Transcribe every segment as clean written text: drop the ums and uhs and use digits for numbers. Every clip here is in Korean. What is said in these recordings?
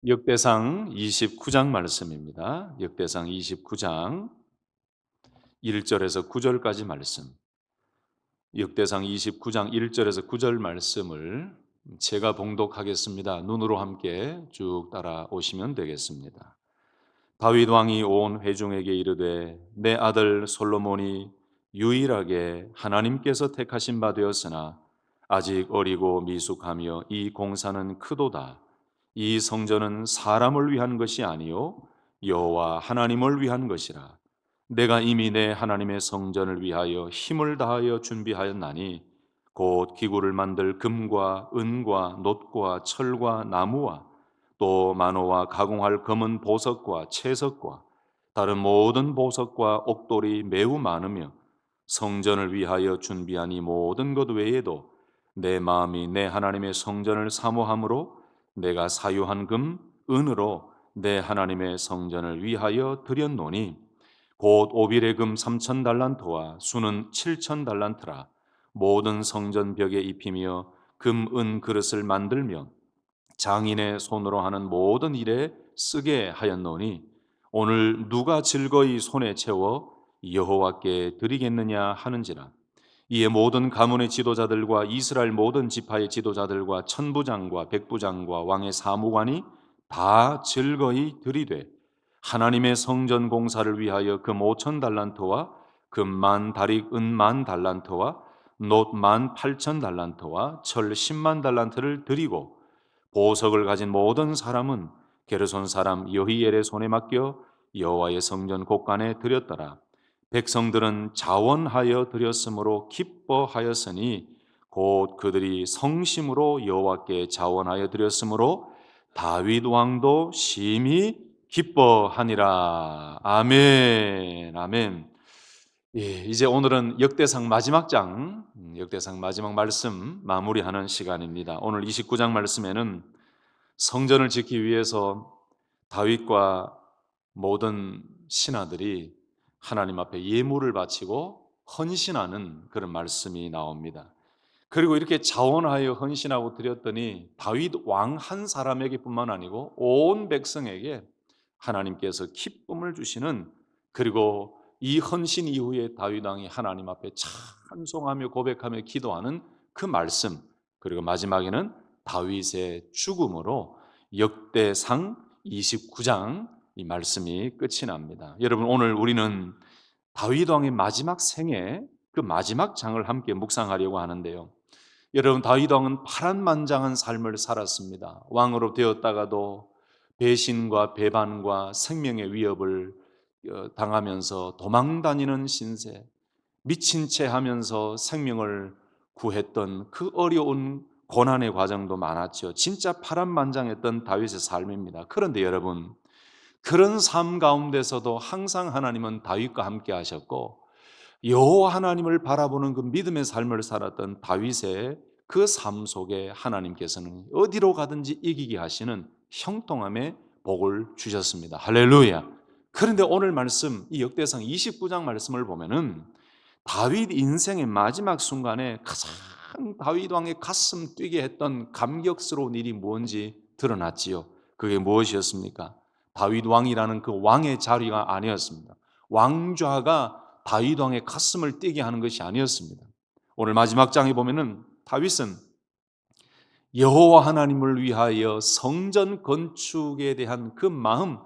역대상 29장 말씀입니다. 역대상 29장 1절에서 9절까지 말씀. 역대상 29장 1절에서 9절 말씀을 제가 봉독하겠습니다. 눈으로 함께 쭉 따라오시면 되겠습니다. 다윗 왕이 온 회중에게 이르되 내 아들 솔로몬이 유일하게 하나님께서 택하신 바 되었으나 아직 어리고 미숙하며 이 공사는 크도다. 이 성전은 사람을 위한 것이 아니요 여호와 하나님을 위한 것이라. 내가 이미 내 하나님의 성전을 위하여 힘을 다하여 준비하였나니 곧 기구를 만들 금과 은과 놋과 철과 나무와 또 만호와 가공할 검은 보석과 채석과 다른 모든 보석과 옥돌이 매우 많으며 성전을 위하여 준비한 이 모든 것 외에도 내 마음이 내 하나님의 성전을 사모함으로 내가 사유한 금, 은으로 내 하나님의 성전을 위하여 드렸노니 곧 오빌의 금 3천 달란트와 수는 7천 달란트라. 모든 성전 벽에 입히며 금, 은 그릇을 만들며 장인의 손으로 하는 모든 일에 쓰게 하였노니 오늘 누가 즐거이 손에 채워 여호와께 드리겠느냐 하는지라. 이에 모든 가문의 지도자들과 이스라엘 모든 지파의 지도자들과 천부장과 백부장과 왕의 사무관이 다 즐거이 드리되 하나님의 성전 공사를 위하여 금 5천 달란트와 금만 다릭 은만 달란트와 놋만 8천 달란트와 철 10만 달란트를 드리고 보석을 가진 모든 사람은 게르손 사람 여히엘의 손에 맡겨 여호와의 성전 곳간에 드렸더라. 백성들은 자원하여 드렸으므로 기뻐하였으니 곧 그들이 성심으로 여호와께 자원하여 드렸으므로 다윗 왕도 심히 기뻐하니라. 아멘. 아멘. 예, 이제 오늘은 역대상 마지막 장, 역대상 마지막 말씀 마무리하는 시간입니다. 오늘 29장 말씀에는 성전을 짓기 위해서 다윗과 모든 신하들이 하나님 앞에 예물을 바치고 헌신하는 그런 말씀이 나옵니다. 그리고 이렇게 자원하여 헌신하고 드렸더니 다윗 왕 한 사람에게뿐만 아니고 온 백성에게 하나님께서 기쁨을 주시는, 그리고 이 헌신 이후에 다윗 왕이 하나님 앞에 찬송하며 고백하며 기도하는 그 말씀, 그리고 마지막에는 다윗의 죽음으로 역대상 29장 이 말씀이 끝이 납니다. 여러분, 오늘 우리는 다윗 왕의 마지막 생애 그 마지막 장을 함께 묵상하려고 하는데요. 여러분, 다윗 왕은 파란만장한 삶을 살았습니다. 왕으로 되었다가도 배신과 배반과 생명의 위협을 당하면서 도망다니는 신세, 미친 채 하면서 생명을 구했던 그 어려운 고난의 과정도 많았죠. 진짜 파란만장했던 다윗의 삶입니다. 그런데 여러분, 그런 삶 가운데서도 항상 하나님은 다윗과 함께 하셨고 여호와 하나님을 바라보는 그 믿음의 삶을 살았던 다윗의 그 삶 속에 하나님께서는 어디로 가든지 이기게 하시는 형통함의 복을 주셨습니다. 할렐루야. 그런데 오늘 말씀, 이 역대상 29장 말씀을 보면은 다윗 인생의 마지막 순간에 가장 다윗 왕의 가슴 뛰게 했던 감격스러운 일이 뭔지 드러났지요. 그게 무엇이었습니까? 다윗 왕이라는 그 왕의 자리가 아니었습니다. 왕좌가 다윗 왕의 가슴을 뛰게 하는 것이 아니었습니다. 오늘 마지막 장에 보면은 다윗은 여호와 하나님을 위하여 성전 건축에 대한 그 마음,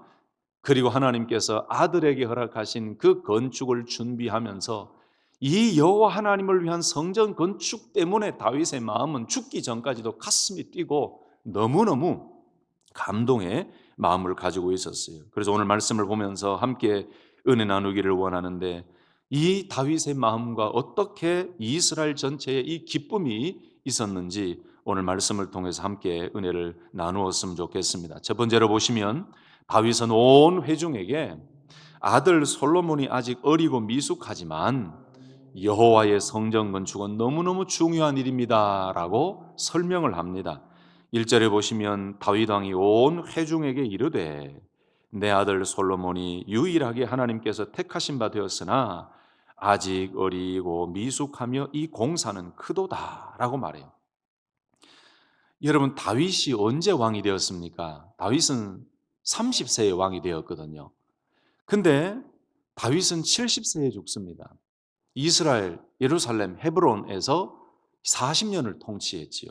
그리고 하나님께서 아들에게 허락하신 그 건축을 준비하면서 이 여호와 하나님을 위한 성전 건축 때문에 다윗의 마음은 죽기 전까지도 가슴이 뛰고 너무너무 감동의 마음을 가지고 있었어요. 그래서 오늘 말씀을 보면서 함께 은혜 나누기를 원하는데, 이 다윗의 마음과 어떻게 이스라엘 전체에 이 기쁨이 있었는지 오늘 말씀을 통해서 함께 은혜를 나누었으면 좋겠습니다. 첫 번째로 보시면 다윗은 온 회중에게 아들 솔로몬이 아직 어리고 미숙하지만 여호와의 성전 건축은 너무너무 중요한 일입니다라고 설명을 합니다. 1절에 보시면 다윗 왕이 온 회중에게 이르되 내 아들 솔로몬이 유일하게 하나님께서 택하신 바 되었으나 아직 어리고 미숙하며 이 공사는 크도다라고 말해요. 여러분 다윗이 언제 왕이 되었습니까? 다윗은 30세에 왕이 되었거든요. 근데 다윗은 70세에 죽습니다. 이스라엘 예루살렘 헤브론에서 40년을 통치했지요.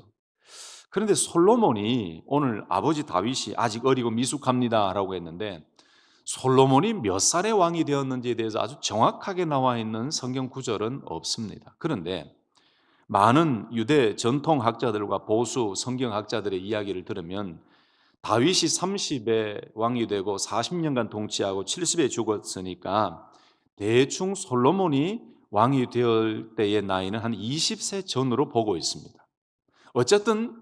그런데 솔로몬이 오늘 아버지 다윗이 아직 어리고 미숙합니다라고 했는데 솔로몬이 몇 살에 왕이 되었는지에 대해서 아주 정확하게 나와 있는 성경 구절은 없습니다. 그런데 많은 유대 전통학자들과 보수 성경학자들의 이야기를 들으면 다윗이 30에 왕이 되고 40년간 통치하고 70에 죽었으니까 대충 솔로몬이 왕이 되을 때의 나이는 한 20세 전으로 보고 있습니다. 어쨌든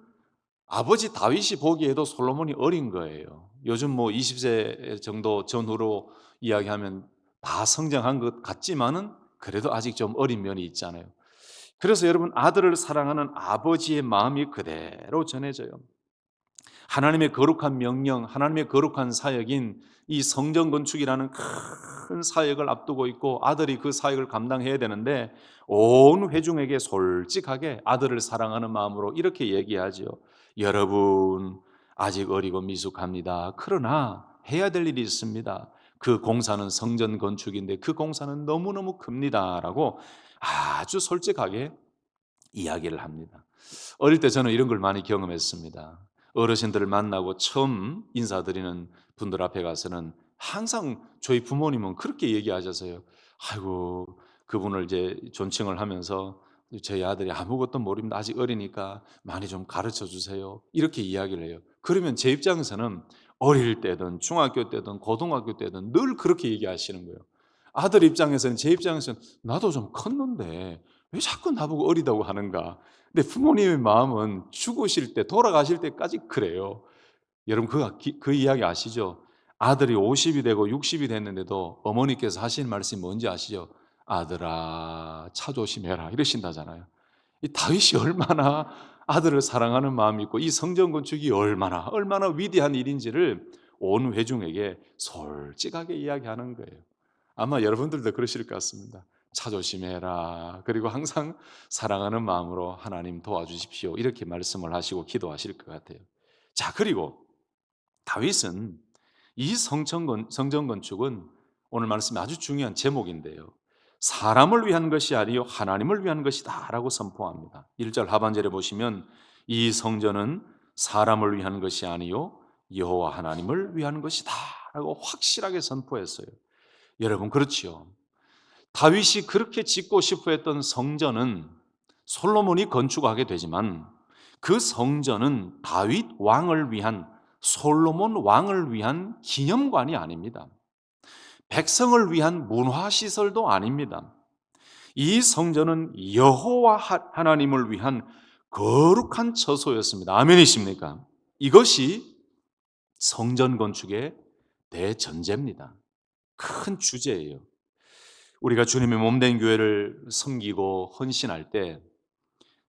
아버지 다윗이 보기에도 솔로몬이 어린 거예요. 요즘 뭐 20세 정도 전후로 이야기하면 다 성장한 것 같지만은 그래도 아직 좀 어린 면이 있잖아요. 그래서 여러분 아들을 사랑하는 아버지의 마음이 그대로 전해져요. 하나님의 거룩한 명령, 하나님의 거룩한 사역인 이 성전 건축이라는 큰 사역을 앞두고 있고 아들이 그 사역을 감당해야 되는데 온 회중에게 솔직하게 아들을 사랑하는 마음으로 이렇게 얘기하지요. 여러분 아직 어리고 미숙합니다. 그러나 해야 될 일이 있습니다. 그 공사는 성전 건축인데 그 공사는 너무너무 큽니다라고 아주 솔직하게 이야기를 합니다. 어릴 때 저는 이런 걸 많이 경험했습니다. 어르신들을 만나고 처음 인사드리는 분들 앞에 가서는 항상 저희 부모님은 그렇게 얘기하셔서요. 아이고, 그분을 이제 존칭을 하면서 저희 아들이 아무것도 모릅니다. 아직 어리니까 많이 좀 가르쳐 주세요. 이렇게 이야기를 해요. 그러면 제 입장에서는 어릴 때든 중학교 때든 고등학교 때든 늘 그렇게 얘기하시는 거예요. 아들 입장에서는 제 입장에서는 나도 좀 컸는데 왜 자꾸 나보고 어리다고 하는가? 근데 부모님의 마음은 죽으실 때 돌아가실 때까지 그래요. 여러분 그 이야기 아시죠? 아들이 50이 되고 60이 됐는데도 어머니께서 하시는 말씀이 뭔지 아시죠? "아들아 차 조심해라." 이러신다잖아요. 이 다윗이 얼마나 아들을 사랑하는 마음이 있고 이 성전 건축이 얼마나 위대한 일인지를 온 회중에게 솔직하게 이야기하는 거예요. 아마 여러분들도 그러실 것 같습니다. 차 조심해라. 그리고 항상 사랑하는 마음으로 하나님 도와주십시오. 이렇게 말씀을 하시고 기도하실 것 같아요. 자, 그리고 다윗은 이 성전 건축은 오늘 말씀이 아주 중요한 제목인데요. 사람을 위한 것이 아니요 하나님을 위한 것이다라고 선포합니다. 1절 하반절에 보시면 이 성전은 사람을 위한 것이 아니요 여호와 하나님을 위한 것이다라고 확실하게 선포했어요. 여러분 그렇지요. 다윗이 그렇게 짓고 싶어 했던 성전은 솔로몬이 건축하게 되지만 그 성전은 다윗 왕을 위한 솔로몬 왕을 위한 기념관이 아닙니다. 백성을 위한 문화시설도 아닙니다. 이 성전은 여호와 하나님을 위한 거룩한 처소였습니다. 아멘이십니까? 이것이 성전 건축의 대전제입니다. 큰 주제예요. 우리가 주님의 몸된 교회를 섬기고 헌신할 때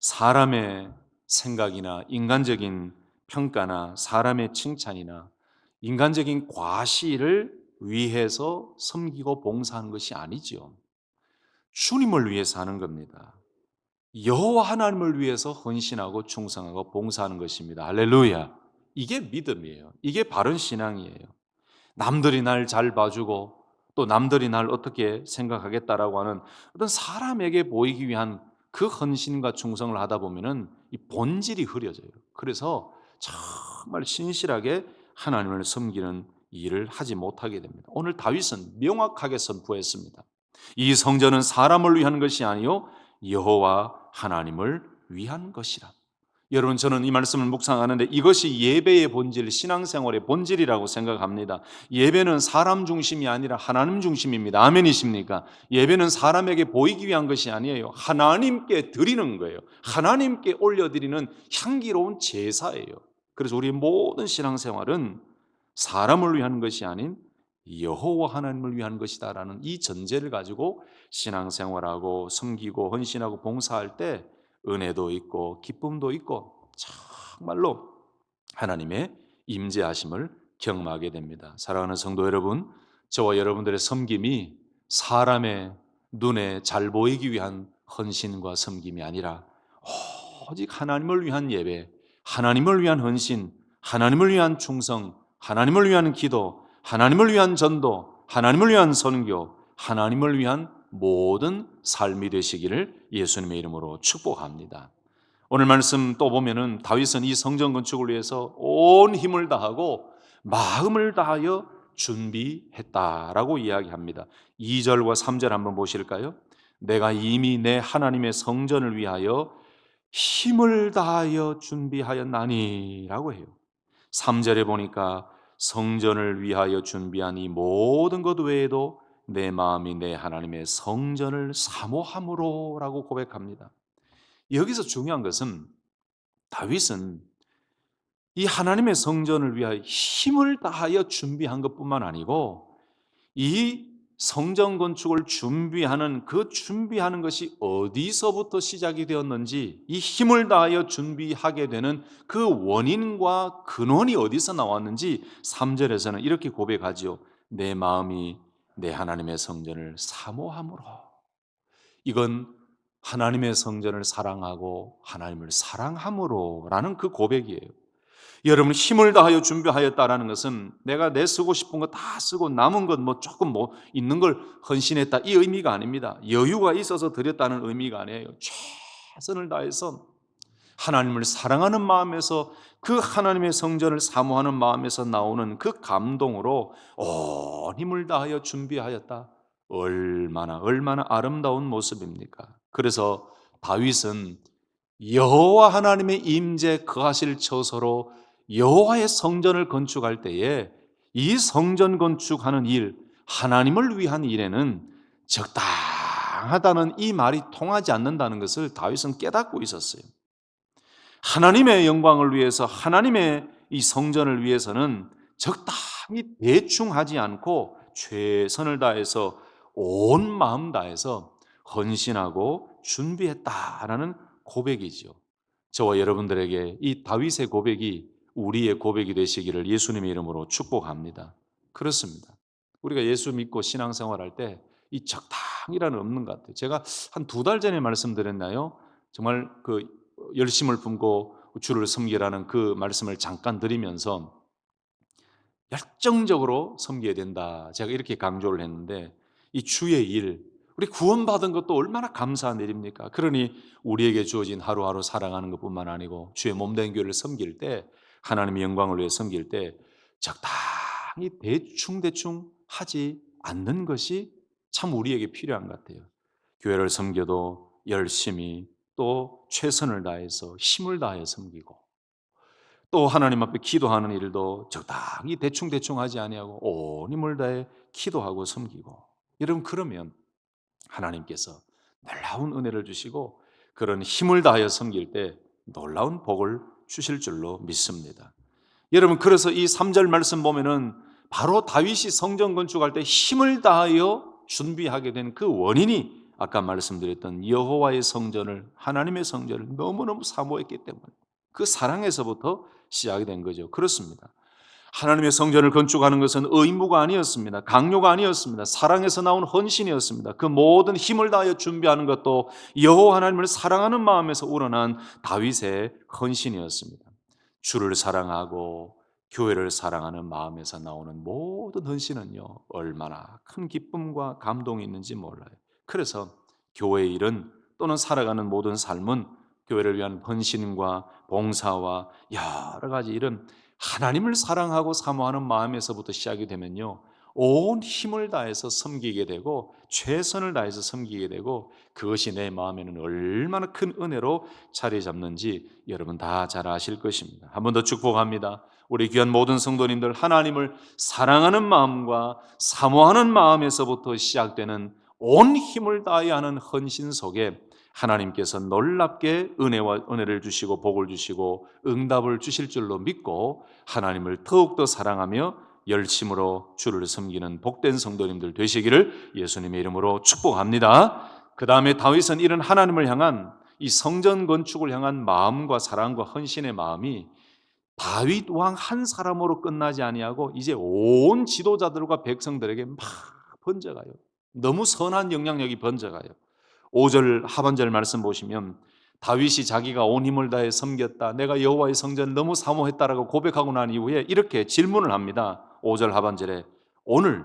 사람의 생각이나 인간적인 평가나 사람의 칭찬이나 인간적인 과시를 위해서 섬기고 봉사하는 것이 아니지요. 주님을 위해서 하는 겁니다. 여호와 하나님을 위해서 헌신하고 충성하고 봉사하는 것입니다. 할렐루야. 이게 믿음이에요. 이게 바른 신앙이에요. 남들이 날 잘 봐주고 또 남들이 날 어떻게 생각하겠다라고 하는 어떤 사람에게 보이기 위한 그 헌신과 충성을 하다 보면은 이 본질이 흐려져요. 그래서 정말 신실하게 하나님을 섬기는 일을 하지 못하게 됩니다. 오늘 다윗은 명확하게 선포했습니다. 이 성전은 사람을 위한 것이 아니요 여호와 하나님을 위한 것이라. 여러분 저는 이 말씀을 묵상하는데 이것이 예배의 본질, 신앙생활의 본질이라고 생각합니다. 예배는 사람 중심이 아니라 하나님 중심입니다. 아멘이십니까? 예배는 사람에게 보이기 위한 것이 아니에요. 하나님께 드리는 거예요. 하나님께 올려드리는 향기로운 제사예요. 그래서 우리 모든 신앙생활은 사람을 위한 것이 아닌 여호와 하나님을 위한 것이다라는 이 전제를 가지고 신앙생활하고 섬기고 헌신하고 봉사할 때 은혜도 있고 기쁨도 있고 정말로 하나님의 임재하심을 경험하게 됩니다. 사랑하는 성도 여러분, 저와 여러분들의 섬김이 사람의 눈에 잘 보이기 위한 헌신과 섬김이 아니라 오직 하나님을 위한 예배, 하나님을 위한 헌신, 하나님을 위한 충성, 하나님을 위한 기도, 하나님을 위한 전도, 하나님을 위한 선교, 하나님을 위한 모든 삶이 되시기를 예수님의 이름으로 축복합니다. 오늘 말씀 또 보면은 다윗은 이 성전 건축을 위해서 온 힘을 다하고 마음을 다하여 준비했다라고 이야기합니다. 2절과 3절 한번 보실까요? 내가 이미 내 하나님의 성전을 위하여 힘을 다하여 준비하였나니 라고 해요. 3절에 보니까 성전을 위하여 준비한 이 모든 것 외에도 내 마음이 내 하나님의 성전을 사모함으로 라고 고백합니다. 여기서 중요한 것은 다윗은 이 하나님의 성전을 위하여 힘을 다하여 준비한 것뿐만 아니고 이 성전 건축을 준비하는 그 준비하는 것이 어디서부터 시작이 되었는지, 이 힘을 다하여 준비하게 되는 그 원인과 근원이 어디서 나왔는지 3절에서는 이렇게 고백하지요. 내 마음이 내 하나님의 성전을 사모함으로. 이건 하나님의 성전을 사랑하고 하나님을 사랑함으로라는 그 고백이에요. 여러분, 힘을 다하여 준비하였다라는 것은 내가 내 쓰고 싶은 거 다 쓰고 남은 것 뭐 조금 뭐 있는 걸 헌신했다, 이 의미가 아닙니다. 여유가 있어서 드렸다는 의미가 아니에요. 최선을 다해서 하나님을 사랑하는 마음에서, 그 하나님의 성전을 사모하는 마음에서 나오는 그 감동으로 온 힘을 다하여 준비하였다. 얼마나 아름다운 모습입니까? 그래서 다윗은 여호와 하나님의 임재 거하실 처소로 여호와의 성전을 건축할 때에 이 성전 건축하는 일, 하나님을 위한 일에는 적당하다는 이 말이 통하지 않는다는 것을 다윗은 깨닫고 있었어요. 하나님의 영광을 위해서, 하나님의 이 성전을 위해서는 적당히 대충 하지 않고 최선을 다해서 온 마음 다해서 헌신하고 준비했다라는 고백이지요. 저와 여러분들에게 이 다윗의 고백이 우리의 고백이 되시기를 예수님의 이름으로 축복합니다. 그렇습니다. 우리가 예수 믿고 신앙생활할 때 이 적당이라는 없는 것 같아요. 제가 한 2달 전에 말씀드렸나요? 정말 그 열심을 품고 주를 섬기라는 그 말씀을 잠깐 드리면서 열정적으로 섬겨야 된다, 제가 이렇게 강조를 했는데, 이 주의 일, 우리 구원받은 것도 얼마나 감사한 일입니까? 그러니 우리에게 주어진 하루하루 살아가는 것뿐만 아니고 주의 몸된 교회를 섬길 때, 하나님의 영광을 위해 섬길 때 적당히 대충 하지 않는 것이 참 우리에게 필요한 것 같아요. 교회를 섬겨도 열심히, 또 최선을 다해서 힘을 다해 섬기고, 또 하나님 앞에 기도하는 일도 적당히 대충 하지 아니하고 온 힘을 다해 기도하고 섬기고, 여러분, 그러면 하나님께서 놀라운 은혜를 주시고 그런 힘을 다하여 섬길 때 놀라운 복을 주실 줄로 믿습니다. 여러분, 그래서 이 3절 말씀 보면은 바로 다윗이 성전 건축할 때 힘을 다하여 준비하게 된 그 원인이 아까 말씀드렸던 여호와의 성전을, 하나님의 성전을 너무너무 사모했기 때문에 그 사랑에서부터 시작이 된 거죠. 그렇습니다. 하나님의 성전을 건축하는 것은 의무가 아니었습니다. 강요가 아니었습니다. 사랑에서 나온 헌신이었습니다. 그 모든 힘을 다하여 준비하는 것도 여호와 하나님을 사랑하는 마음에서 우러난 다윗의 헌신이었습니다. 주를 사랑하고 교회를 사랑하는 마음에서 나오는 모든 헌신은요, 얼마나 큰 기쁨과 감동이 있는지 몰라요. 그래서 교회의 일은, 또는 살아가는 모든 삶은 교회를 위한 헌신과 봉사와 여러 가지 일은 하나님을 사랑하고 사모하는 마음에서부터 시작이 되면요, 온 힘을 다해서 섬기게 되고 최선을 다해서 섬기게 되고, 그것이 내 마음에는 얼마나 큰 은혜로 자리 잡는지 여러분 다 잘 아실 것입니다. 한 번 더 축복합니다. 우리 귀한 모든 성도님들, 하나님을 사랑하는 마음과 사모하는 마음에서부터 시작되는 온 힘을 다해야 하는 헌신 속에 하나님께서 놀랍게 은혜를 주시고 복을 주시고 응답을 주실 줄로 믿고, 하나님을 더욱더 사랑하며 열심으로 주를 섬기는 복된 성도님들 되시기를 예수님의 이름으로 축복합니다. 그 다음에 다윗은 이런 하나님을 향한, 이 성전 건축을 향한 마음과 사랑과 헌신의 마음이 다윗 왕 한 사람으로 끝나지 아니하고 이제 온 지도자들과 백성들에게 막 번져가요. 너무 선한 영향력이 번져가요. 5절 하반절 말씀 보시면 다윗이 자기가 온 힘을 다해 섬겼다, 내가 여호와의 성전을 너무 사모했다라고 고백하고 난 이후에 이렇게 질문을 합니다. 5절 하반절에 오늘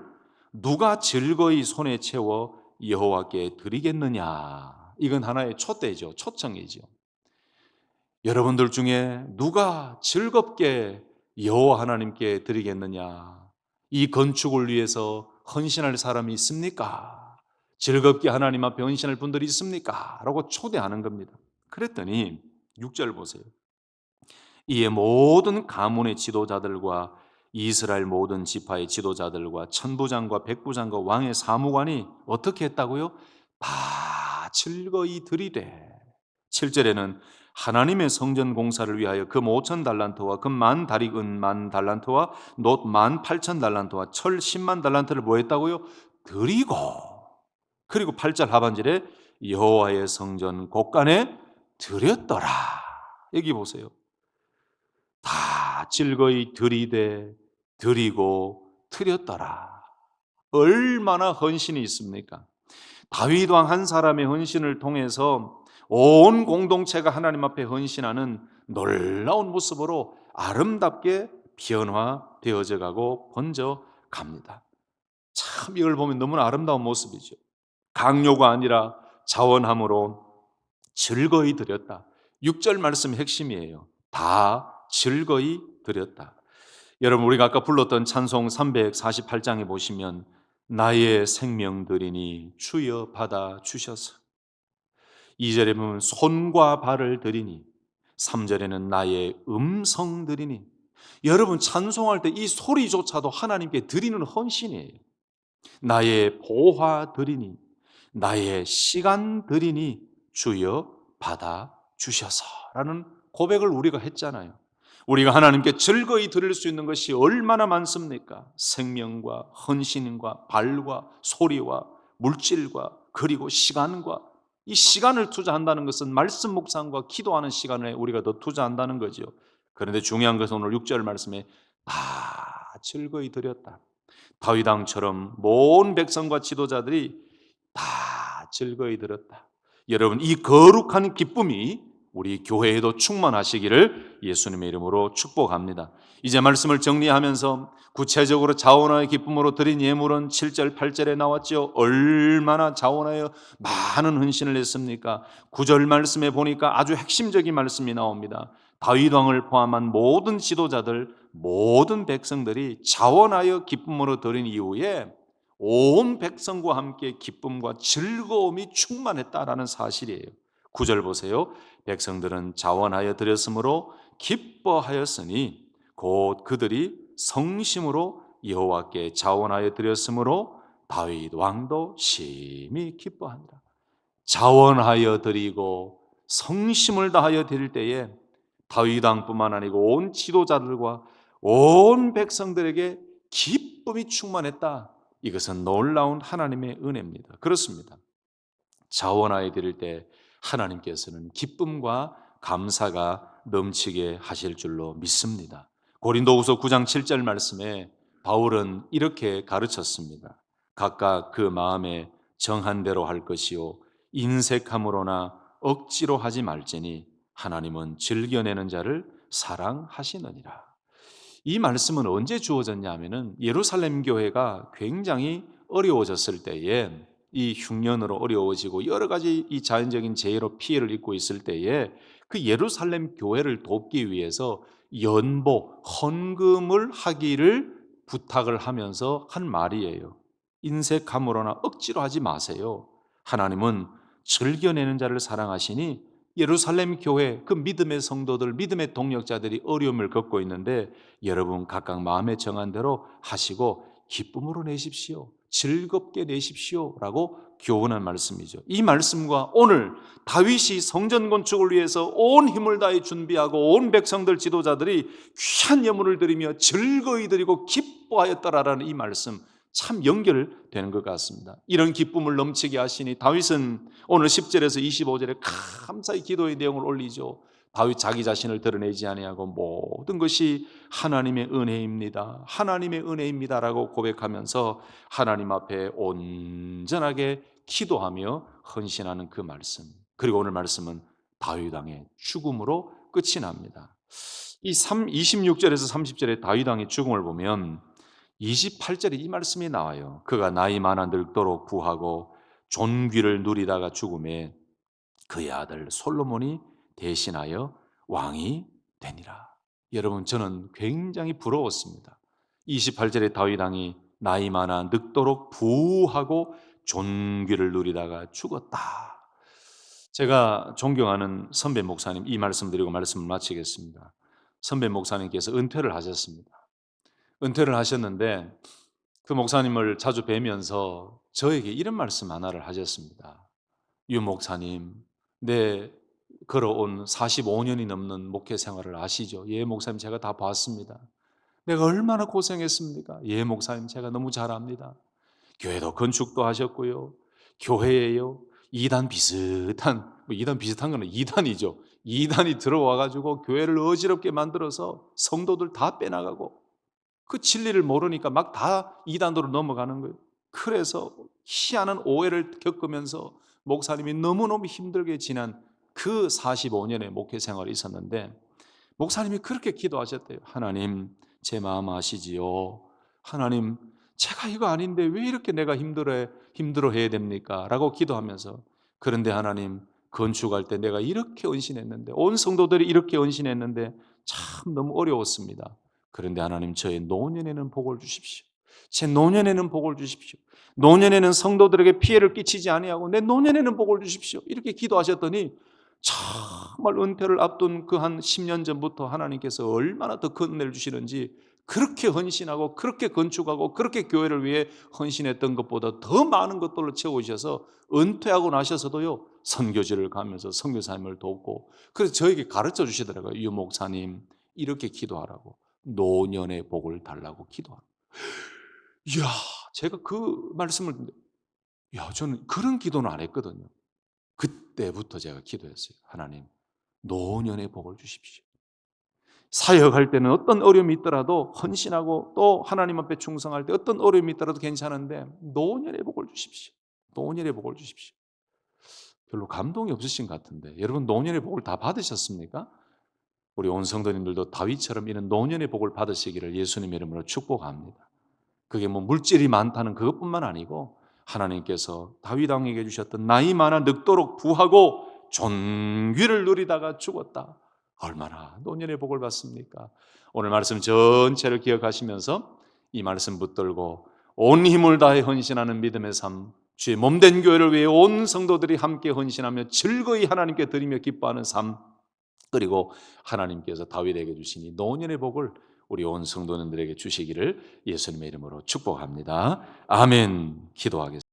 누가 즐거이 손에 채워 여호와께 드리겠느냐. 이건 하나의 촛대죠. 초청이죠. 여러분들 중에 누가 즐겁게 여호와 하나님께 드리겠느냐? 이 건축을 위해서 헌신할 사람이 있습니까? 즐겁게 하나님 앞에 헌신할 분들이 있습니까? 라고 초대하는 겁니다. 그랬더니 6절 보세요. 이에 모든 가문의 지도자들과 이스라엘 모든 지파의 지도자들과 천부장과 백부장과 왕의 사무관이 어떻게 했다고요? 다 즐거이 드리되. 7절에는 하나님의 성전 공사를 위하여 금 5천 달란트와 금 10,000다리 은 10,000달란트와 놋 18,000달란트와 철 10만 달란트를 뭐 했다고요? 드리고. 그리고 8절 하반절에 여호와의 성전 곳간에 드렸더라. 여기 보세요. 다 즐거이 드리되 드리고 드렸더라. 얼마나 헌신이 있습니까? 다윗 왕 한 사람의 헌신을 통해서 온 공동체가 하나님 앞에 헌신하는 놀라운 모습으로 아름답게 변화되어져 가고 번져 갑니다. 참 이걸 보면 너무나 아름다운 모습이죠. 강요가 아니라 자원함으로 즐거이 드렸다. 6절 말씀 핵심이에요. 다 즐거이 드렸다. 여러분, 우리가 아까 불렀던 찬송 348장에 보시면 나의 생명 드리니 주여 받아 주셔서, 2절에 보면 손과 발을 드리니, 3절에는 나의 음성 드리니. 여러분, 찬송할 때 이 소리조차도 하나님께 드리는 헌신이에요. 나의 보화 드리니, 나의 시간 드리니 주여 받아 주셔서라는 고백을 우리가 했잖아요. 우리가 하나님께 즐거이 드릴 수 있는 것이 얼마나 많습니까? 생명과 헌신과 발과 소리와 물질과 그리고 시간과, 이 시간을 투자한다는 것은 말씀 묵상과 기도하는 시간에 우리가 더 투자한다는 거죠. 그런데 중요한 것은 오늘 6절 말씀에 다 즐거이 드렸다. 다윗 왕처럼 모든 백성과 지도자들이 다 즐거이 들었다. 여러분, 이 거룩한 기쁨이 우리 교회에도 충만하시기를 예수님의 이름으로 축복합니다. 이제 말씀을 정리하면서 구체적으로 자원하여 기쁨으로 드린 예물은 7절 8절에 나왔죠. 얼마나 자원하여 많은 헌신을 했습니까? 9절 말씀에 보니까 아주 핵심적인 말씀이 나옵니다. 다윗 왕을 포함한 모든 지도자들, 모든 백성들이 자원하여 기쁨으로 드린 이후에 온 백성과 함께 기쁨과 즐거움이 충만했다라는 사실이에요. 9절 보세요. 백성들은 자원하여 드렸으므로 기뻐하였으니 곧 그들이 성심으로 여호와께 자원하여 드렸으므로 다윗 왕도 심히 기뻐한다. 자원하여 드리고 성심을 다하여 드릴 때에 다윗 왕뿐만 아니고 온 지도자들과 온 백성들에게 기쁨이 충만했다. 이것은 놀라운 하나님의 은혜입니다. 그렇습니다. 자원하여 드릴 때 하나님께서는 기쁨과 감사가 넘치게 하실 줄로 믿습니다. 고린도후서 9장 7절 말씀에 바울은 이렇게 가르쳤습니다. 각각 그 마음에 정한 대로 할 것이요 인색함으로나 억지로 하지 말지니 하나님은 즐겨내는 자를 사랑하시느니라. 이 말씀은 언제 주어졌냐 하면은 예루살렘 교회가 굉장히 어려워졌을 때에, 이 흉년으로 어려워지고 여러 가지 이 자연적인 재해로 피해를 입고 있을 때에 그 예루살렘 교회를 돕기 위해서 연보, 헌금을 하기를 부탁을 하면서 한 말이에요. 인색함으로나 억지로 하지 마세요. 하나님은 즐겨내는 자를 사랑하시니 예루살렘 교회 그 믿음의 성도들, 믿음의 동력자들이 어려움을 겪고 있는데 여러분 각각 마음에 정한 대로 하시고 기쁨으로 내십시오. 즐겁게 내십시오 라고 교훈한 말씀이죠. 이 말씀과 오늘 다윗이 성전 건축을 위해서 온 힘을 다해 준비하고 온 백성들 지도자들이 귀한 예물을 드리며 즐거이 드리고 기뻐하였더라라는 이 말씀 참 연결되는 것 같습니다. 이런 기쁨을 넘치게 하시니 다윗은 오늘 10절에서 25절에 감사의 기도의 내용을 올리죠. 다윗 자기 자신을 드러내지 아니하고 모든 것이 하나님의 은혜입니다. 하나님의 은혜입니다라고 고백하면서 하나님 앞에 온전하게 기도하며 헌신하는 그 말씀. 그리고 오늘 말씀은 다윗 왕의 죽음으로 끝이 납니다. 이 26절에서 30절의 다윗 왕의 죽음을 보면 28절에 이 말씀이 나와요. 그가 나이 많아 늙도록 부하고 존귀를 누리다가 죽음에 그의 아들 솔로몬이 대신하여 왕이 되니라. 여러분, 저는 굉장히 부러웠습니다. 28절에 다윗 왕이 나이 많아 늙도록 부하고 존귀를 누리다가 죽었다. 제가 존경하는 선배 목사님, 이 말씀 드리고 말씀을 마치겠습니다. 선배 목사님께서 은퇴를 하셨습니다. 은퇴를 하셨는데 그 목사님을 자주 뵈면서 저에게 이런 말씀 하나를 하셨습니다. 유 목사님, 내 걸어온 45년이 넘는 목회 생활을 아시죠? 예, 목사님, 제가 다 봤습니다. 내가 얼마나 고생했습니까? 예, 목사님, 제가 너무 잘 압니다. 교회도 건축도 하셨고요. 교회에요, 이단 비슷한, 이단 비슷한 거는 이단이죠. 이단이 들어와 가지고 교회를 어지럽게 만들어서 성도들 다 빼나가고 그 진리를 모르니까 막 다 이단으로 넘어가는 거예요. 그래서 희한한 오해를 겪으면서 목사님이 너무너무 힘들게 지난 그 45년의 목회 생활이 있었는데 목사님이 그렇게 기도하셨대요. 하나님, 제 마음 아시지요? 하나님, 제가 이거 아닌데 왜 이렇게 내가 힘들어해야 됩니까? 라고 기도하면서, 그런데 하나님, 건축할 때 내가 이렇게 헌신했는데, 온 성도들이 이렇게 헌신했는데 참 너무 어려웠습니다. 그런데 하나님, 저의 노년에는 복을 주십시오. 제 노년에는 복을 주십시오. 노년에는 성도들에게 피해를 끼치지 아니하고 내 노년에는 복을 주십시오. 이렇게 기도하셨더니 정말 은퇴를 앞둔 그 한 10년 전부터 하나님께서 얼마나 더 큰 은혜를 주시는지, 그렇게 헌신하고 그렇게 건축하고 그렇게 교회를 위해 헌신했던 것보다 더 많은 것들로 채우셔서 은퇴하고 나셔서도요, 선교지를 가면서 선교사님을 돕고, 그래서 저에게 가르쳐 주시더라고요. 유 목사님, 이렇게 기도하라고, 노년의 복을 달라고 기도하라고. 이야, 제가 그 말씀을 듣는데, 저는 그런 기도는 안 했거든요. 그때부터 제가 기도했어요. 하나님, 노년의 복을 주십시오. 사역할 때는 어떤 어려움이 있더라도 헌신하고 또 하나님 앞에 충성할 때 어떤 어려움이 있더라도 괜찮은데 노년의 복을 주십시오. 노년의 복을 주십시오. 별로 감동이 없으신 것 같은데, 여러분 노년의 복을 다 받으셨습니까? 우리 온 성도님들도 다윗처럼 이런 노년의 복을 받으시기를 예수님의 이름으로 축복합니다. 그게 뭐 물질이 많다는 그것뿐만 아니고 하나님께서 다윗 왕에게 주셨던 나이 많아 늙도록 부하고 존귀를 누리다가 죽었다. 얼마나 노년의 복을 받습니까? 오늘 말씀 전체를 기억하시면서 이 말씀 붙들고 온 힘을 다해 헌신하는 믿음의 삶, 주의 몸된 교회를 위해 온 성도들이 함께 헌신하며 즐거이 하나님께 드리며 기뻐하는 삶, 그리고 하나님께서 다윗에게 주신 이 노년의 복을 우리 온 성도님들에게 주시기를 예수님의 이름으로 축복합니다. 아멘. 기도하겠습니다.